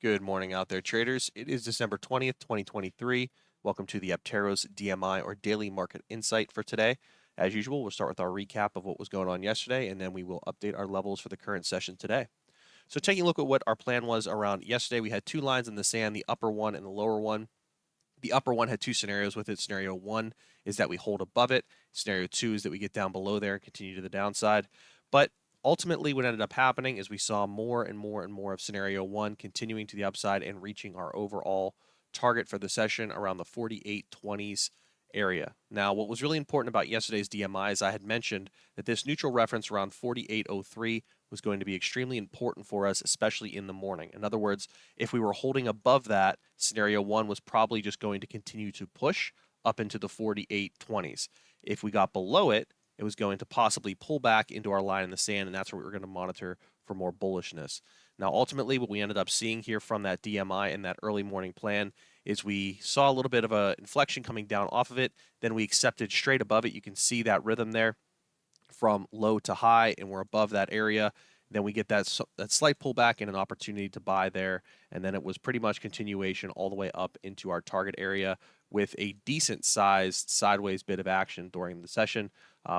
Good morning out there, traders. It is December 20th, 2023. Welcome to the Apteros DMI or Daily Market Insight for today. As usual, we'll start with our recap of what was going on yesterday, and then we will update our levels for the current session today. So taking a look at what our plan was around yesterday, we had two lines in the sand, the upper one and the lower one. The upper one had two scenarios with it. Scenario one is that we hold above it. Scenario two is that we get down below there and continue to the downside. But ultimately, what ended up happening is we saw more and more and more of scenario one continuing to the upside and reaching our overall target for the session around the 48.20s area. Now, what was really important about yesterday's DMI is I had mentioned that this neutral reference around 48.03 was going to be extremely important for us, especially in the morning. In other words, if we were holding above that, scenario one was probably just going to continue to push up into the 48.20s. If we got below it, it was going to possibly pull back into our line in the sand, and that's what we were going to monitor for more bullishness. Now, ultimately, what we ended up seeing here from that DMI and that early morning plan is we saw a little bit of an inflection coming down off of it. Then we accepted straight above it. You can see that rhythm there from low to high, and we're above that area. Then we get that slight pullback and an opportunity to buy there. And then it was pretty much continuation all the way up into our target area with a decent sized sideways bit of action during the session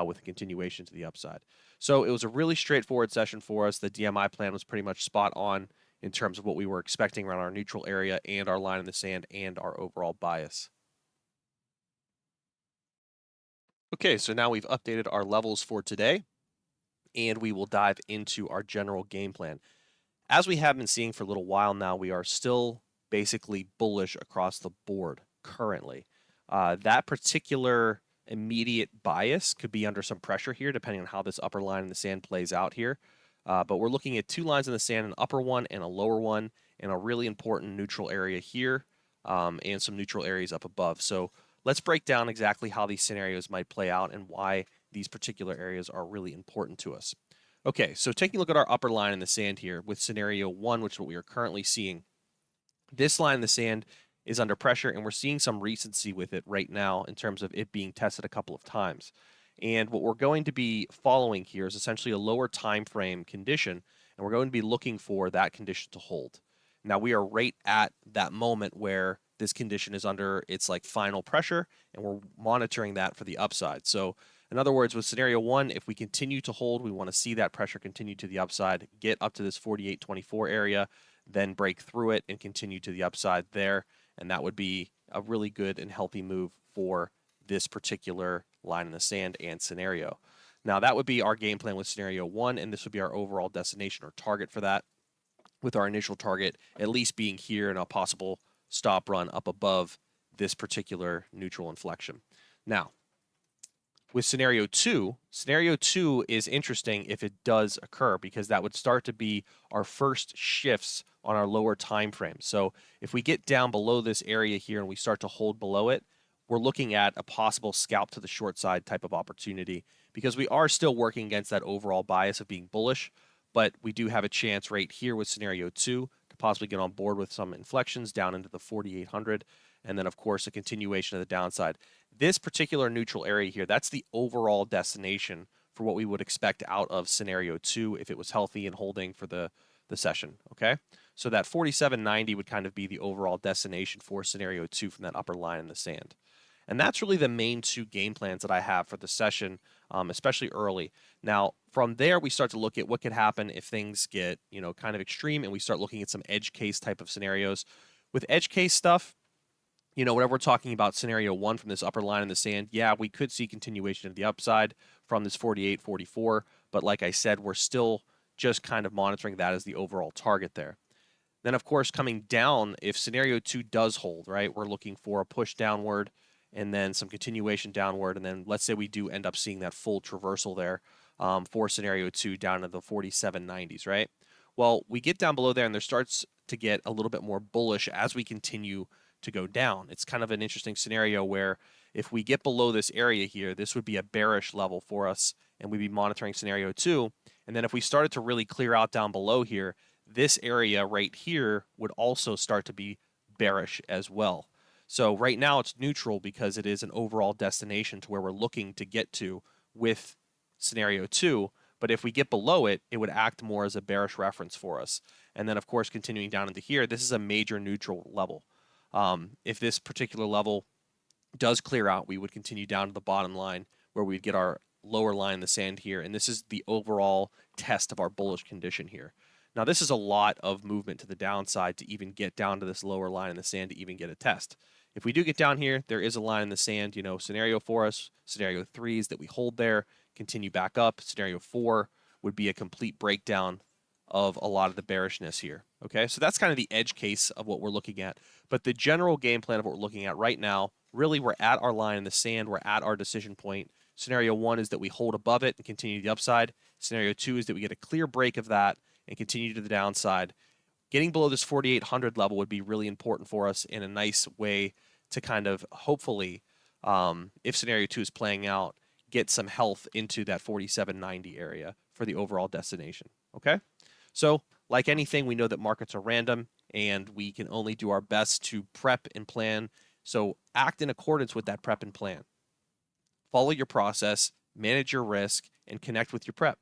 with a continuation to the upside. So it was a really straightforward session for us. The DMI plan was pretty much spot on in terms of what we were expecting around our neutral area and our line in the sand and our overall bias. Okay, so now we've updated our levels for today, and we will dive into our general game plan. As we have been seeing for a little while now, we are still basically bullish across the board currently. That particular immediate bias could be under some pressure here, depending on how this upper line in the sand plays out here. But we're looking at two lines in the sand, an upper one and a lower one, and a really important neutral area here, and some neutral areas up above. So let's break down exactly how these scenarios might play out and why these particular areas are really important to us. Okay, so taking a look at our upper line in the sand here with scenario one, which is what we are currently seeing. This line in the sand is under pressure, and we're seeing some recency with it right now in terms of it being tested a couple of times. And what we're going to be following here is essentially a lower time frame condition, and we're going to be looking for that condition to hold. Now we are right at that moment where this condition is under its like final pressure, and we're monitoring that for the upside. So in other words, with scenario one, if we continue to hold, we want to see that pressure continue to the upside, get up to this 48.24 area, then break through it and continue to the upside there. And that would be a really good and healthy move for this particular line in the sand and scenario. Now, that would be our game plan with scenario one, and this would be our overall destination or target for that, with our initial target at least being here and a possible stop run up above this particular neutral inflection. Now, with scenario two is interesting if it does occur because that would start to be our first shifts on our lower time frame. So if we get down below this area here and we start to hold below it, we're looking at a possible scalp to the short side type of opportunity because we are still working against that overall bias of being bullish, but we do have a chance right here with scenario two to possibly get on board with some inflections down into the 4,800, and then of course a continuation of the downside. This particular neutral area here, that's the overall destination for what we would expect out of scenario two if it was healthy and holding for the session, okay? So that 47.90 would kind of be the overall destination for scenario two from that upper line in the sand. And that's really the main two game plans that I have for the session, especially early. Now, from there, we start to look at what could happen if things get, kind of extreme, and we start looking at some edge case type of scenarios. With edge case stuff, whenever we're talking about scenario one from this upper line in the sand, yeah, we could see continuation of the upside from this 48, 44. But like I said, we're still just kind of monitoring that as the overall target there. Then, of course, coming down, if scenario two does hold, right, we're looking for a push downward and then some continuation downward. And then let's say we do end up seeing that full traversal there for scenario two down to the 47.90s, right? Well, we get down below there and there starts to get a little bit more bullish as we continue to go down. It's kind of an interesting scenario where if we get below this area here, this would be a bearish level for us, and we'd be monitoring scenario two. And then if we started to really clear out down below here, this area right here would also start to be bearish as well. So right now it's neutral because it is an overall destination to where we're looking to get to with scenario two. But if we get below it, it would act more as a bearish reference for us. And then, of course, continuing down into here, this is a major neutral level. If this particular level does clear out, we would continue down to the bottom line where we'd get our lower line in the sand here. And this is the overall test of our bullish condition here. Now, this is a lot of movement to the downside to even get down to this lower line in the sand to even get a test. If we do get down here, there is a line in the sand, scenario for us. Scenario 3 is that we hold there, continue back up. Scenario 4 would be a complete breakdown of a lot of the bearishness here. Okay, so that's kind of the edge case of what we're looking at. But the general game plan of what we're looking at right now, really we're at our line in the sand, we're at our decision point. Scenario 1 is that we hold above it and continue to the upside. Scenario 2 is that we get a clear break of that and continue to the downside. Getting below this 4,800 level would be really important for us in a nice way to kind of hopefully, if scenario 2 is playing out, get some health into that 4790 area for the overall destination. Okay? So, like anything, we know that markets are random and we can only do our best to prep and plan. So, act in accordance with that prep and plan. Follow your process, manage your risk, and connect with your prep.